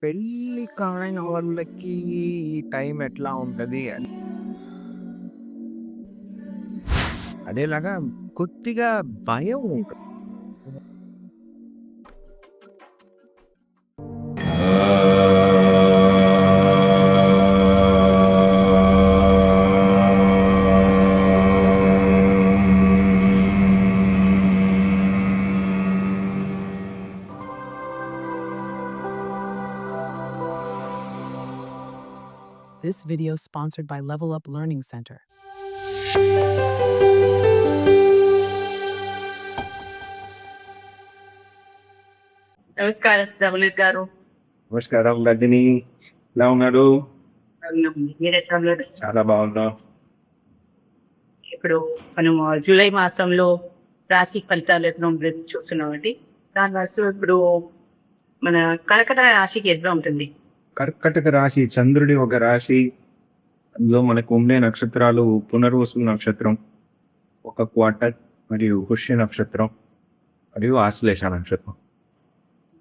పెళ్లి కాని వాళ్ళకి ఈ టైం ఎట్లా ఉంటది అని. అదేలాగా కొద్దిగా భయం ఉంటది. This video sponsored by Level Up Learning Center. నమస్కారం రమణీత్ గారు. నమస్కారం రజని, ఎలా ఉన్నారు? మీరు ఎట్లా ఉన్నారు? చాలా బాగున్నాం. ఇప్పుడు మనం జూలై మాసంలో రాశి ఫలితాలు ఎట్లా ఉంటుంది చూస్తున్నామండి. దాని వల్ల ఇప్పుడు మన కర్కటక రాశికి ఎట్లా ఉంటుంది? కర్కటక రాశి చంద్రుడి ఒక రాశి. అందులో మనకు ఉండే నక్షత్రాలు పునర్వసు నక్షత్రం, ఒక క్వార్టర్, మరియు పుష్య నక్షత్రం, మరియు ఆశ్లేష నక్షత్రం.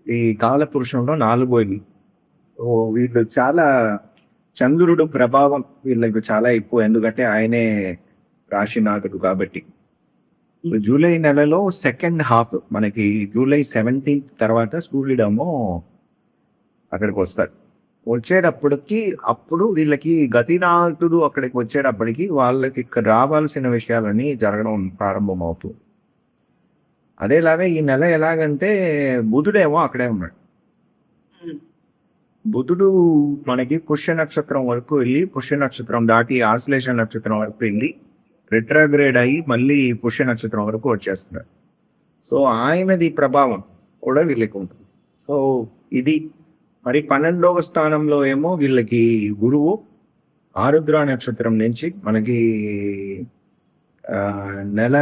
ఈ కాల పురుషంలో 4 వీళ్ళు. వీళ్ళు చాలా చంద్రుడు ప్రభావం వీళ్ళకి చాలా ఎక్కువ, ఎందుకంటే ఆయనే రాశినాథుడు కాబట్టి. జూలై నెలలో సెకండ్ హాఫ్, మనకి జూలై 17 తర్వాత సూర్యుడేమో అక్కడికి వస్తాడు. వచ్చేటప్పటికి అప్పుడు వీళ్ళకి గతినాథుడు అక్కడికి వచ్చేటప్పటికి వాళ్ళకి ఇక్కడ రావాల్సిన విషయాలన్నీ జరగడం ప్రారంభం అవుతుంది. అదేలాగా ఈ నెల ఎలాగంటే బుధుడేమో అక్కడే ఉన్నాడు. బుధుడు మనకి పుష్య నక్షత్రం వరకు వెళ్ళి, పుష్య నక్షత్రం దాటి ఆశ్లేష నక్షత్రం వరకు వెళ్ళి రిట్రాగ్రేడ్ అయ్యి మళ్ళీ పుష్య నక్షత్రం వరకు వచ్చేస్తున్నాడు. సో ఆయనది ప్రభావం కూడా వీళ్ళకి ఉంటుంది. సో ఇది మరి 12వ స్థానంలో ఏమో వీళ్ళకి గురువు ఆరుద్ర నక్షత్రం నుంచి మనకి నెల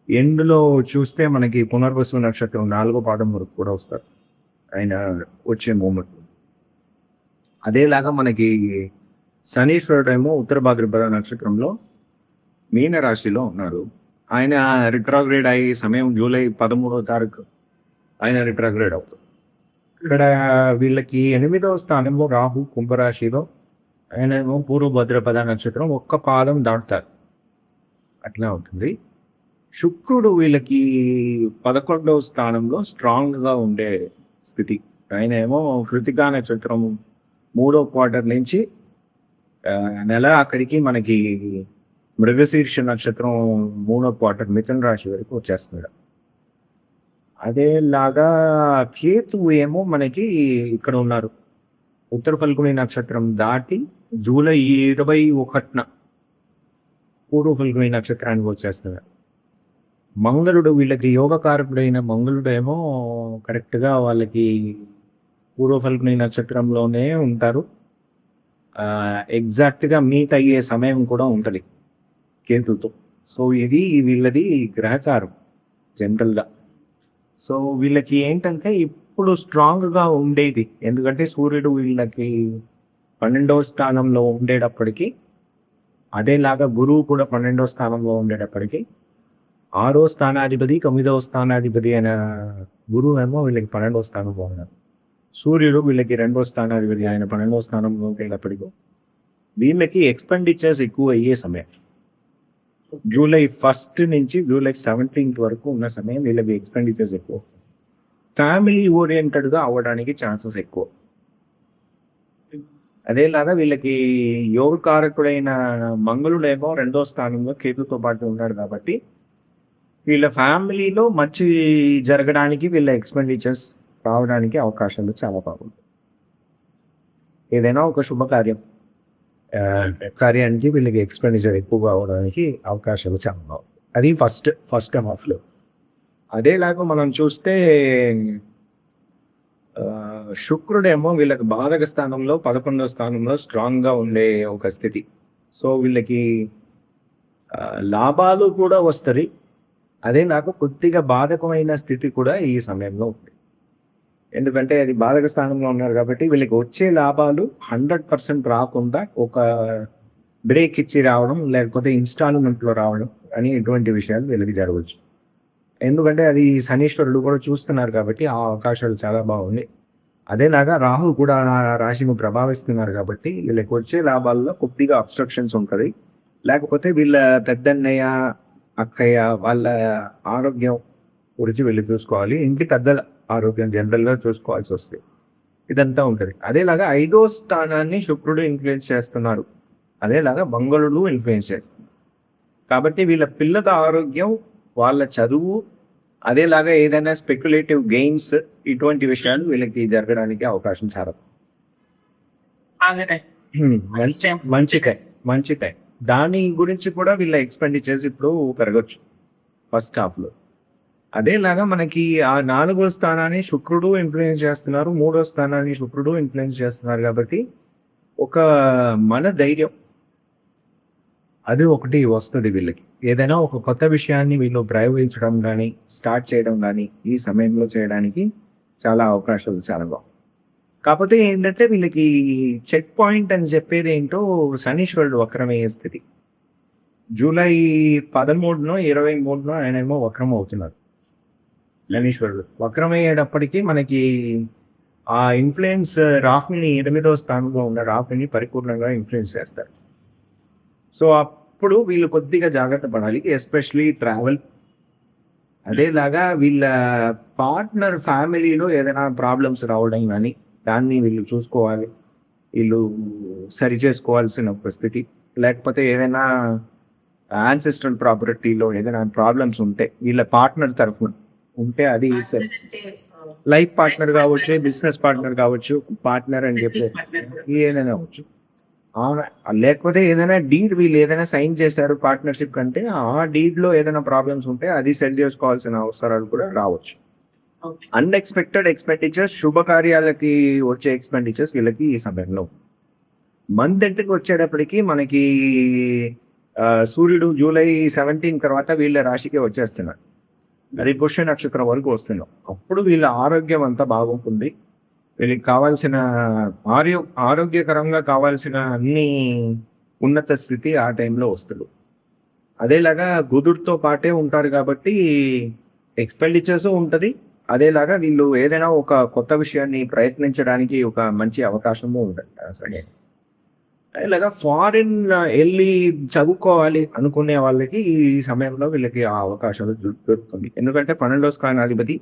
ఎండ్లో చూస్తే మనకి పునర్వసు నక్షత్రం 4వ పాదం వరకు కూడా వస్తారు ఆయన వచ్చే మూమెంట్. అదేలాగా మనకి శనీశ్వరుడు ఏమో ఉత్తర భాద్రపద నక్షత్రంలో మీన రాశిలో ఉన్నారు. ఆయన రిట్రాగ్రేడ్ అయ్యే సమయం జూలై 13వ తారీఖు ఆయన రిట్రాగ్రేడ్ అవుతారు. ఇక్కడ వీళ్ళకి 8వ స్థానంలో రాహు కుంభరాశిలో, ఆయన ఏమో పూర్వ భద్రపద నక్షత్రం ఒక్క పాదం దాటుతారు. అట్లా ఉంటుంది. శుక్రుడు వీళ్ళకి 11వ స్థానంలో స్ట్రాంగ్గా ఉండే స్థితి. ఆయన ఏమో కృతికా నక్షత్రం 3వ క్వార్టర్ నుంచి నెల ఆఖరికి మనకి మృగశీర్ష నక్షత్రం 3వ క్వార్టర్ మిథున రాశి వరకు వచ్చేస్తున్నాడు. అదేలాగా కేతువు ఏమో మనకి ఇక్కడ ఉన్నారు. ఉత్తర ఫల్గుని నక్షత్రం దాటి జూలై 21న పూర్వ ఫల్గుని నక్షత్రానికి వచ్చేస్తున్నాడు. మంగళుడు వీళ్ళకి యోగకారకుడైన మంగళుడు ఏమో కరెక్ట్గా వాళ్ళకి పూర్వ ఫల్గుని నక్షత్రంలోనే ఉంటారు. ఎగ్జాక్ట్గా మీట్ అయ్యే సమయం కూడా ఉంటుంది కేతుతో. సో ఇది వీళ్ళది గ్రహచారం జనరల్గా. సో వీళ్ళకి ఏంటంటే ఇప్పుడు స్ట్రాంగ్గా ఉండేది, ఎందుకంటే సూర్యుడు వీళ్ళకి 12వ స్థానంలో ఉండేటప్పటికీ, అదేలాగా గురువు కూడా 12వ స్థానంలో ఉండేటప్పటికీ 6వ స్థానాధిపతి 9వ స్థానాధిపతి అయిన గురువు ఏమో వీళ్ళకి 12వ స్థానంలో ఉన్నారు. సూర్యుడు వీళ్ళకి 2వ స్థానాధిపతి ఆయన 12వ స్థానంలో ఉండేటప్పటికీ వీళ్ళకి ఎక్స్పెండిచర్స్ ఎక్కువ అయ్యే సమయం. జూలై 1 నుంచి జూలై 17 వరకు ఉన్న సమయం వీళ్ళకి ఎక్స్పెండిచర్స్ ఎక్కువ, ఫ్యామిలీ ఓరియంటెడ్గా అవ్వడానికి ఛాన్సెస్ ఎక్కువ. అదేలాగా వీళ్ళకి యోగకారకుడైన మంగళుడేమో 2వ స్థానంలో కేతుతో పాటు ఉన్నాడు కాబట్టి వీళ్ళ ఫ్యామిలీలో మంచి జరగడానికి, వీళ్ళ ఎక్స్పెండిచర్స్ రావడానికి అవకాశాలు చాలా బాగుంటాయి. ఏదైనా ఒక శుభకార్యం కార్యానికి వీళ్ళకి ఎక్స్పెండిచర్ ఎక్కువగా అవడానికి అవకాశాలు చాలా బాగుంటాయి. అది ఫస్ట్ హాఫ్లో. అదేలాగా మనం చూస్తే శుక్రుడేమో వీళ్ళకి బాధక స్థానంలో 11వ స్థానంలో స్ట్రాంగ్గా ఉండే ఒక స్థితి. సో వీళ్ళకి లాభాలు కూడా వస్తుంది. అదే నాకు కొద్దిగా బాధకమైన స్థితి కూడా ఈ సమయంలో ఉంది, ఎందుకంటే అది బాధక స్థానంలో ఉన్నారు కాబట్టి వీళ్ళకి వచ్చే లాభాలు 100% రాకుండా ఒక బ్రేక్ ఇచ్చి రావడం, లేకపోతే ఇన్స్టాల్మెంట్లో రావడం అని ఇటువంటి విషయాలు వీళ్ళకి జరగవచ్చు. ఎందుకంటే అది శనీశ్వరుడు కూడా చూస్తున్నారు కాబట్టి ఆ అవకాశాలు చాలా బాగుంది. అదేలాగా రాహు కూడా ఆ రాశిని ప్రభావిస్తున్నారు కాబట్టి వీళ్ళకి వచ్చే లాభాల్లో కొద్దిగా అబ్స్ట్రక్షన్స్ ఉంటుంది. లేకపోతే వీళ్ళ పెద్దన్నయ్య, అక్కయ్య వాళ్ళ ఆరోగ్యం గురించి వీళ్ళు చూసుకోవాలి. ఇంటి పెద్దల ఆరోగ్యం జనరల్‌గా చూసుకోవాల్సి వస్తుంది. ఇదంతా ఉంటది. అదేలాగా 5వ స్థానాన్ని శుక్రుడు ఇన్‌ఫ్లుయెన్స్ చేస్తున్నారు. అదేలాగా మంగళుడు ఇన్‌ఫ్లుయెన్స్ చేస్తున్నారు. కాబట్టి వీళ్ళ పిల్లల ఆరోగ్యం, వాళ్ళ చదువు, అదేలాగా ఏదైనా స్పెక్యులేటివ్ గెయిన్స్ ఇటువంటి విషయాలు వీళ్ళకి జరగడానికి అవకాశం చాలా ఆగటే. మంచి టైం. దాని గురించి కూడా వీళ్ళ ఎక్స్‌పెండిచర్స్ ఇప్పుడు పెరగొచ్చు ఫస్ట్ హాఫ్‌లో. అదేలాగా మనకి ఆ 4వ స్థానాన్ని శుక్రుడు ఇన్‌ఫ్లుయెన్స్ చేస్తున్నారు. 3వ స్థానాన్ని శుక్రుడు ఇన్‌ఫ్లుయెన్స్ చేస్తున్నారు కాబట్టి ఒక మన ధైర్యం అది ఒకటి వస్తది వీళ్ళకి. ఏదైనా ఒక కొత్త విషయాన్ని వీళ్ళు ప్రయోగించడం గానీ, స్టార్ట్ చేయడం గానీ, ఈ సమయంలో చేయడానికి చాలా అవకాశాలు చాలా బాగున్నాయి. కాపోతే ఏంటంటే వీళ్ళకి చెక్ పాయింట్ అని చెప్పేదేంటో శనీశ్వరుడు వక్రమయ్యే స్థితి. జూలై 13నో, 23నో ఆయనేమో వక్రం అవుతున్నారు. శనీశ్వరుడు. వక్రమయ్యేటప్పటికి మనకి ఆ ఇన్‌ఫ్లుయెన్స్ రాహుని 8వ స్థానంలో ఉన్న రాహుని పరిపూర్ణంగా ఇన్‌ఫ్లుయెన్స్ చేస్తారు. సో, అప్పుడు వీళ్ళు కొద్దిగా జాగ్రత్త పడాలి. Especially travel. అదేలాగా వీళ్ళ పార్ట్నర్ ఫ్యామిలీలో ఏదైనా ప్రాబ్లమ్స్ రావడం గానీ, దాన్ని వీళ్ళు చూసుకోవాలి. వీళ్ళు సరిచేసుకోవాల్సిన పరిస్థితి. లేకపోతే ఏదైనా యాన్సెస్ట్రల్ ప్రాపర్టీలో ఏదైనా ప్రాబ్లమ్స్ ఉంటే వీళ్ళ పార్ట్నర్ తరఫున ఉంటే అది సరి. లైఫ్ పార్ట్నర్ కావచ్చు, బిజినెస్ పార్ట్నర్ కావచ్చు, పార్ట్నర్ అని చెప్పి ఏదైనా అవ్వచ్చు. అవునా? లేకపోతే ఏదైనా డీడ్ వీళ్ళు ఏదైనా సైన్ చేశారు పార్ట్నర్‌షిప్ కంటే, ఆ డీడ్‌లో ఏదైనా ప్రాబ్లమ్స్ ఉంటే అది సెటిల్ చేసుకోవాల్సిన అవసరాలు కూడా రావచ్చు. ఓకే. అన్‌ఎక్స్‌పెక్టెడ్ ఎక్స్‌పెండిచర్స్, శుభకార్యాలకి వచ్చే ఎక్స్‌పెండిచర్స్ వీళ్ళకి ఈ సమయంలో. మంత్ ఎండ్‌కి వచ్చేటప్పటికి మనకి సూర్యుడు జూలై 17 తర్వాత వీళ్ళ రాశికి వచ్చేస్తున్నాడు. అది పుష్య నక్షత్రం వరకు వస్తున్నాం. అప్పుడు వీళ్ళ ఆరోగ్యం అంతా బాగుంటుంది. వీళ్ళకి కావాల్సిన ఆరోగ్యకరంగా కావాల్సిన అన్ని ఉన్నత స్థితి ఆ టైంలో వస్తది. అదేలాగా బుధుడితో పాటే ఉంటారు కాబట్టి ఎక్స్‌పెండిచర్స్ ఉంటది. అదేలాగా వీళ్ళు ఏదైనా ఒక కొత్త విషయాన్ని ప్రయత్నించడానికి ఒక మంచి అవకాశము ఉంటది. సరే. ఇలాగా ఫారిన్ ఎళ్లి చదువుకోవాలి అనుకునే వాళ్ళకి ఈ సమయంలో వీళ్ళకి ఆ అవకాశాలు దొరుకుతుంది. ఎందుకంటే 12వ స్థానాధిపతి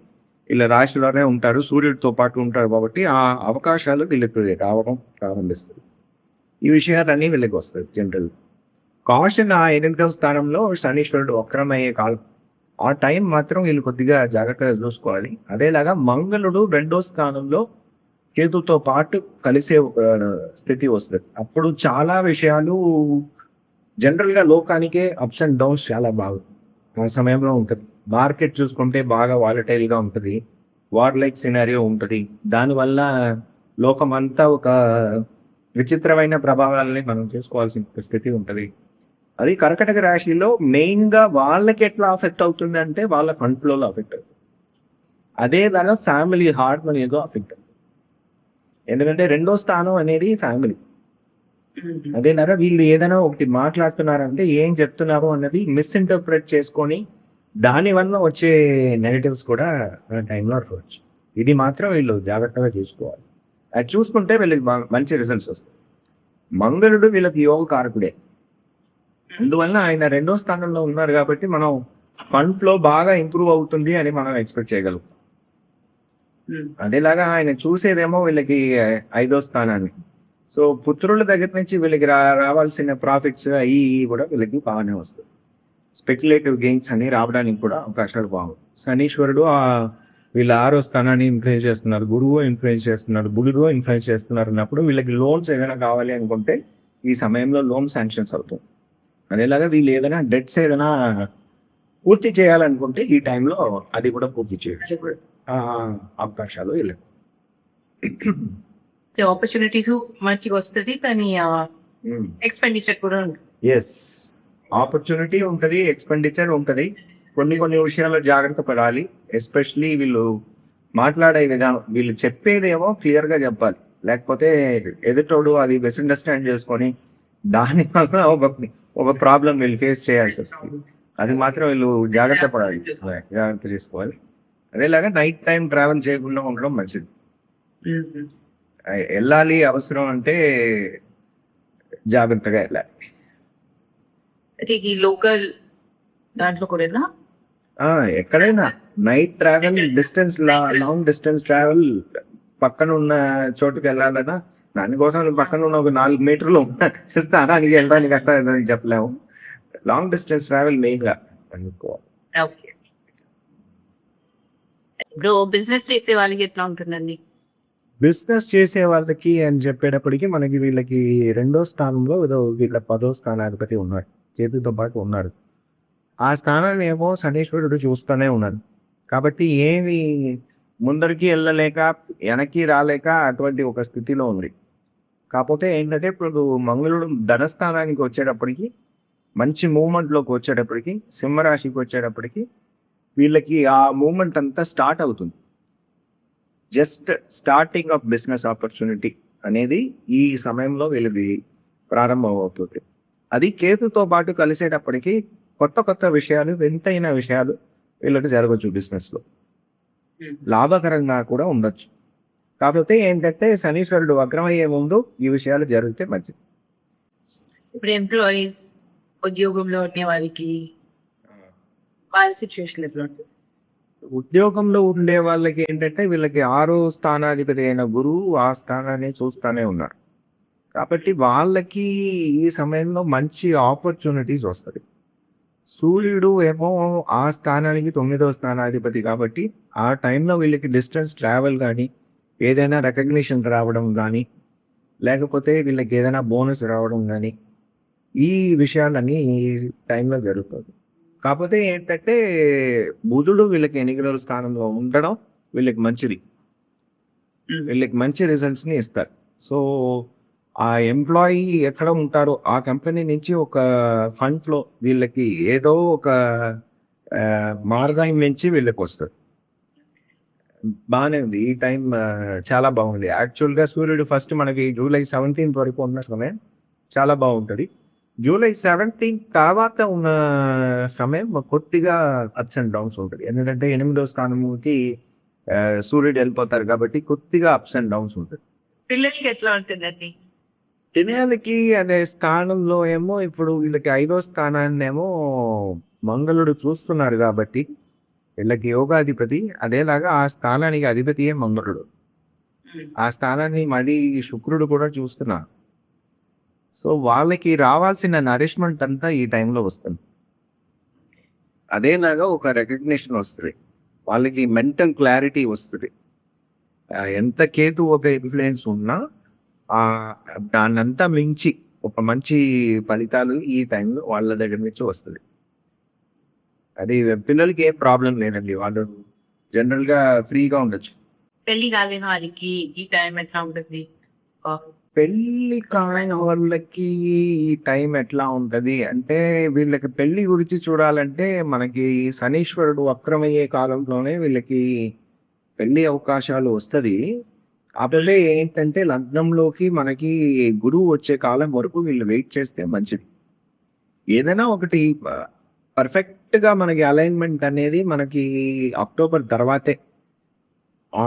వీళ్ళ రాశిలోనే ఉంటారు. సూర్యుడితో పాటు ఉంటారు కాబట్టి ఆ అవకాశాలు వీళ్ళకి రావడం ప్రారంభిస్తాయి. ఈ విషయాలన్నీ వీళ్ళకి వస్తాయి జనరల్. కాషన్ ఆ 8వ స్థానంలో శనీశ్వరుడు వక్రమయ్యే కాలం. ఆ టైం మాత్రం వీళ్ళు కొద్దిగా జాగ్రత్తగా చూసుకోవాలి. అదేలాగా మంగళుడు 2వ స్థానంలో కేతుతో పాటు కలిసే ఒక స్థితి వస్తది. అప్పుడు చాలా విషయాలు జనరల్‌గా లోకానికే అప్స్ అండ్ డౌన్స్ చాలా ఆ సమయంలో ఉంటది. మార్కెట్ చూసుకుంటే బాగా వాలటైల్‌గా ఉంటది. వార్ లైక్ సినారియో ఉంటది. దానివల్ల లోకమంతా ఒక విచిత్రమైన ప్రభావాలని మనం చూసుకోవాల్సిన స్థితి ఉంటది. అది కర్కాటక రాశిలో మెయిన్‌గా వాళ్ళకి ఎట్లా అఫెక్ట్ అవుతుందంటే వాళ్ళ ఫండ్ ఫ్లోలో అఫెక్ట్ అవుతుంది. అదేలాగా ఫ్యామిలీ హార్మోనీగా అఫెక్ట్ అవుతుంది. ఎందుకంటే 2వ స్థానం అనేది ఫ్యామిలీ. హుహు. అదేలాగా వీళ్ళు ఏదైనా ఒకటి మాట్లాడుతున్నారంటే ఏం చెప్తున్నారు అన్నది మిస్‌ఇంటర్‌ప్రెట్ చేసుకొని దానివల్ల వచ్చే నెగెటివ్స్ కూడా ఆ టైంలో రావచ్చు. ఇది మాత్రం వీళ్ళు జాగ్రత్తగా చూసుకోవాలి. అది చూసుకుంటే వీళ్ళకి మంచి రిజల్ట్స్ వస్తాయి. మంగళుడు వీళ్ళకి యోగ కారకుడే. అందువలన ఆయన 2వ స్థానంలో ఉన్నారు కాబట్టి మనం ఫండ్ ఫ్లో బాగా ఇంప్రూవ్ అవుతుంది అని మనం ఎక్స్‌పెక్ట్ చేయగలం. హ్మ్. అదేలాగా ఆయన చూసేదేమో వీళ్ళకి 5వ స్థానాన్ని. సో, పుత్రుల దగ్గర నుంచి వీళ్ళకి రావాల్సిన ప్రాఫిట్స్ అయి ఇయి కూడా వీళ్ళకి బాగానే వస్తాయి. స్పెక్యులేటివ్ గెయిన్స్ అని రావడానికి కూడా అవకాశాలు బాగున్నాయి. శనీశ్వరుడు వీళ్ళ 6వ స్థానాన్ని ఇన్‌ఫ్లుయెన్స్ చేస్తున్నారు. గురువు ఇన్‌ఫ్లుయెన్స్ చేస్తున్నారు. బుధుడు ఇన్‌ఫ్లుయెన్స్ చేస్తున్నారు అన్నప్పుడు వీళ్ళకి లోన్స్ ఏదైనా కావాలి అనుకుంటే ఈ సమయంలో లోన్ శాంక్షన్స్ అవుతాయి. అదేలాగా వీళ్ళు ఏదైనా డెట్స్ ఏదైనా పూర్తి చేయాలనుకుంటే ఈ టైంలో అది కూడా పూర్తి చేయొచ్చు. అవకాశాలు వీళ్ళకి. సో, ఆపర్చునిటీస్ మంచిగా వస్తది. కానీ హ్మ్. ఎక్స్‌పెండిచర్ కూడా ఉంటుంది. యెస్. ఆపర్చునిటీ ఉంటది. ఎక్స్‌పెండిచర్ ఉంటది. కొన్ని విషయాల్లో జాగ్రత్త పడాలి. ఎస్పెషల్లీ వీళ్ళు మాట్లాడే విధానం. వీళ్ళు చెప్పేదేమో క్లియర్‌గా చెప్పాలి. లేకపోతే ఎదుటోడు అది మిస్‌అండర్‌స్టాండ్ చేసుకొని దానివల్ల ఒక ప్రాబ్లమ్ వీళ్ళు ఫేస్ చేయాల్సొస్తుంది. అది మాత్రం వీళ్ళు జాగ్రత్త పడాలి. జాగ్రత్త చేసుకోవాలి. అదేలాగా నైట్ టైమ్ ట్రావెల్ చేయకుండా ఉండడం మంచిది. మ్మ్. వెళ్ళాలి అవసరం అంటే జాగ్రత్తగా వెళ్ళాలి. అంటే ఈ లోకల్ దాంట్లో కూడా ఎక్కడైనా night travel distance long distance travel పక్కన ఉన్న చోటుకి వెళ్ళాలన్నా దానికోసం పక్కన ఉన్న ఒక 4 మీటర్లు ఉన్న స్థానానికి వెళ్ళడానికి అంతా ఏదని చెప్పలేము. లాంగ్ డిస్టెన్స్ ట్రావెల్ మెయిన్ గా అనుకోవాలి. ఓకే. ఇప్పుడు బిజినెస్ చేసే వాళ్ళకి ఎట్లా ఉంటుందండి? బిజినెస్ చేసే వాళ్ళకి అని చెప్పేటప్పటికి మనకి వీళ్ళకి 2వ స్థానంలో వీళ్ళ 10వ స్థానాధిపతి ఉన్నాడు, చేతితో పాటు ఉన్నాడు. ఆ స్థానాన్ని ఏమో శనీశ్వరుడు చూస్తూనే ఉన్నాడు కాబట్టి ఏమి ముందరికి వెళ్ళలేక వెనక్కి రాలేక అటువంటి ఒక స్థితిలో ఉంది. కాకపోతే ఏంటంటే ఇప్పుడు మంగళుడు ధనస్థానానికి వచ్చేటప్పటికి మంచి మూమెంట్లోకి వచ్చేటప్పటికి సింహరాశికి వచ్చేటప్పటికి వీళ్ళకి ఆ మూమెంట్ అంతా స్టార్ట్ అవుతుంది. Just starting of business opportunity అనేది ఈ సమయంలో వీళ్ళకి ప్రారంభం అవుతుంది. అది కేతుతో పాటు కలిసేటప్పటికి కొత్త కొత్త విషయాలు, వింతైన విషయాలు వీళ్ళకి జరగచ్చు. బిజినెస్లో లాభకరంగా కూడా ఉండొచ్చు. కాకపోతే ఏంటంటే శనీశ్వరుడు వక్రమయ్యే ముందు ఈ విషయాలు జరిగితే మంచిది. ఇప్పుడు ఎంప్లాయీస్ ఉద్యోగంలో ఉండే వాళ్ళకి వాళ్ళ సిచ్యువేషన్ ఎట్లా ఉంటుంది? ఉద్యోగంలో ఉండే వాళ్ళకి ఏంటంటే వీళ్ళకి 6వ స్థానాధిపతి అయిన గురువు ఆ స్థానాన్ని చూస్తూనే ఉన్నారు కాబట్టి వాళ్ళకి ఈ సమయంలో మంచి ఆపర్చునిటీస్ వస్తుంది. సూర్యుడు ఏమో ఆ స్థానానికి 9వ స్థానాధిపతి కాబట్టి ఆ టైంలో వీళ్ళకి డిస్టెన్స్ ట్రావెల్ కానీ ఏదైనా రికగ్నిషన్ రావడం కానీ లేకపోతే వీళ్ళకి ఏదైనా బోనస్ రావడం కానీ ఈ విషయాలన్నీ ఈ టైంలో జరుగుతుంది. కాకపోతే ఏంటంటే బుధుడు వీళ్ళకి 8వ స్థానంలో ఉండడం వీళ్ళకి మంచిది, వీళ్ళకి మంచి రిజల్ట్స్ని ఇస్తారు. సో ఆ ఎంప్లాయీ ఎక్కడ ఉంటారో ఆ కంపెనీ నుంచి ఒక ఫండ్ ఫ్లో వీళ్ళకి ఏదో ఒక మార్గం నుంచి వీళ్ళకి వస్తుంది. బాగానే ఉంది ఈ టైం, చాలా బాగుంది. యాక్చువల్గా సూర్యుడు ఫస్ట్ మనకి జూలై 17 వరకు ఉన్న సమయం చాలా బాగుంటుంది. జూలై 17 తర్వాత ఉన్న సమయం కొద్దిగా అప్స్ అండ్ డౌన్స్ ఉంటుంది. ఎందుకంటే 8వ స్థానంకి సూర్యుడు వెళ్ళిపోతారు కాబట్టి కొద్దిగా అప్స్ అండ్ డౌన్స్ ఉంటుంది. పిల్లలకి ఎట్లా ఉంటుందండి? పిల్లలకి అనే స్థానంలో ఏమో ఇప్పుడు వీళ్ళకి 5వ స్థానాన్ని ఏమో మంగళుడు చూస్తున్నారు కాబట్టి వీళ్ళకి యోగాధిపతి, అదేలాగా ఆ స్థానానికి అధిపతియే మంగళుడు. ఆ స్థానాన్ని మళ్ళీ శుక్రుడు కూడా చూస్తున్నారు. సో వాళ్ళకి రావాల్సిన నరిష్మెంట్ అంతా ఈ టైంలో వస్తుంది. అదేలాగా ఒక రికగ్నిషన్ వస్తుంది, వాళ్ళకి మెంటల్ క్లారిటీ వస్తుంది. ఎంత కేతు ఒక ఇన్ఫ్లుయెన్స్ ఉన్నా దాన్నంతా మించి ఒక మంచి ఫలితాలు ఈ టైంలో వాళ్ళ దగ్గర నుంచి వస్తుంది. అది పిల్లలకి ఏం ప్రాబ్లం లేదండి, వాళ్ళు జనరల్గా ఫ్రీగా ఉండొచ్చు. పెళ్లి కాలేని వారికి ఈ టైం ఎట్లా ఉంటుంది? పెళ్ళి కాని వాళ్ళకి ఈ టైం ఎట్లా ఉంటుంది అంటే వీళ్ళకి పెళ్లి గురించి చూడాలంటే మనకి శనీశ్వరుడు వక్రమయ్యే కాలంలోనే వీళ్ళకి పెళ్లి అవకాశాలు వస్తుంది. కాకపోతే ఏంటంటే లగ్నంలోకి మనకి గురువు వచ్చే కాలం వరకు వీళ్ళు వెయిట్ చేస్తే మంచిది. ఏదైనా ఒకటి పర్ఫెక్ట్గా మనకి అలైన్మెంట్ అనేది మనకి అక్టోబర్ తర్వాతే ఆ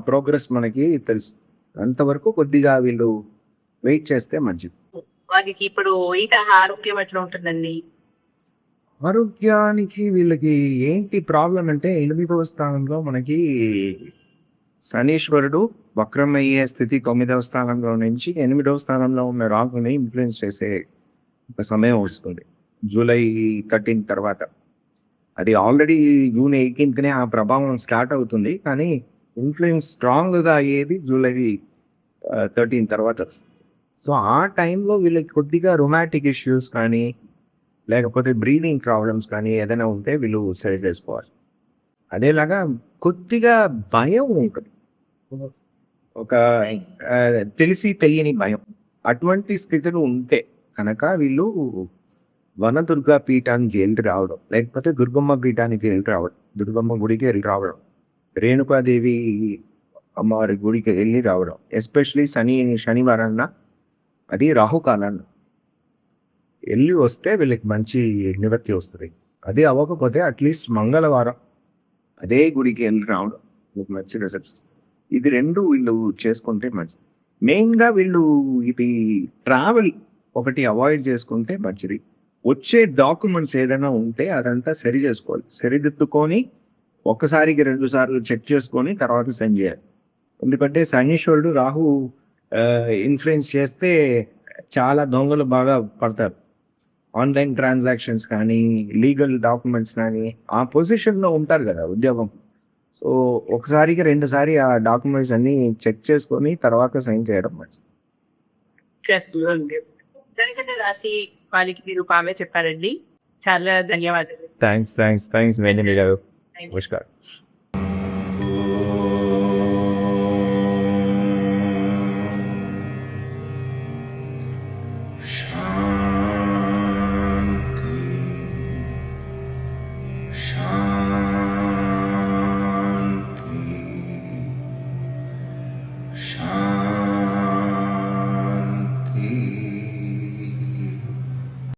ప్రోగ్రెస్ మనకి తెలుసు. అంతవరకు కొద్దిగా వీళ్ళు వెయిట్ చేస్తే మంచిది. వారికి ఇప్పుడు ఈత ఆరోగ్యం ఎట్లా ఉంటుందండి? ఆరోగ్యానికి వీళ్ళకి ఏంటి ప్రాబ్లం అంటే 8వ స్థానంలో మనకి శనీశ్వరుడు వక్రమయ్యే స్థితి 9వ స్థానంలో నుంచి 8వ స్థానంలో ఉన్న రాహుని ఇన్ఫ్లుయెన్స్ చేసే ఒక సమయం వస్తుంది జూలై 13 తర్వాత. అది ఆల్రెడీ జూన్ 18నే ఆ ప్రభావం స్టార్ట్ అవుతుంది, కానీ ఇన్ఫ్లుయెన్స్ స్ట్రాంగ్గా అయ్యేది జూలై 13 తర్వాత వస్తుంది. సో ఆ టైంలో వీళ్ళకి కొద్దిగా రొమాంటిక్ ఇష్యూస్ కానీ లేకపోతే బ్రీదింగ్ ప్రాబ్లమ్స్ కానీ ఏదైనా ఉంటే వీళ్ళు సరి చేసుకోవాలి. అదేలాగా కొద్దిగా భయం ఉంటుంది, ఒక తెలిసి తెలియని భయం. అటువంటి స్థితులు ఉంటే కనుక వీళ్ళు వనదుర్గా పీఠానికి వెళ్ళి రావడం, లేకపోతే దుర్గమ్మ పీఠానికి వెళ్ళి రావడం, దుర్గమ్మ గుడికి వెళ్ళి రావడం, రేణుకాదేవి అమ్మవారి గుడికి వెళ్ళి రావడం, ఎస్పెషలీ శనివారాన్న అది రాహుకాలాన్ని వెళ్ళి వస్తే వీళ్ళకి మంచి నివృత్తి వస్తుంది. అది అవ్వకపోతే అట్లీస్ట్ మంగళవారం అదే గుడికి వెళ్ళి రావడం మీకు మంచి రిజల్ట్స్ వస్తుంది. ఇది 2 వీళ్ళు చేసుకుంటే మంచిది. మెయిన్‌గా వీళ్ళు ఇది ట్రావెల్ ఒకటి అవాయిడ్ చేసుకుంటే మంచిది. వచ్చే డాక్యుమెంట్స్ ఏదైనా ఉంటే అదంతా సరి చేసుకోవాలి. సరిదిద్దుకొని ఒక్కసారికి 2 సార్లు చెక్ చేసుకొని తర్వాత సెండ్ చేయాలి. ఎందుకంటే శనీశ్వరుడు, రాహు ఇన్‌ఫ్లుయెన్స్ చేస్తే చాలా దొంగలు బాగా పడతారు. ఆన్‌లైన్ ట్రాన్సాక్షన్స్ కానీ, లీగల్ డాక్యుమెంట్స్ కానీ ఆ పొజిషన్‌లో ఉంటారు కదా ఉద్యోగం. సో, ఒకసారికి 2 సారి ఆ డాక్యుమెంట్స్ అన్నీ చెక్ చేసుకొని తర్వాత సైన్ చేయడం మంచిది. స్ట్రెస్‌గా ఉంది. కర్కాటక రాశి వాళ్ళకి మీరు బాగా చెప్పారండి. చాలా ధన్యవాదాలు. థ్యాంక్స్. వెన్నెల గారు. థాంక్స్. నమస్కారం.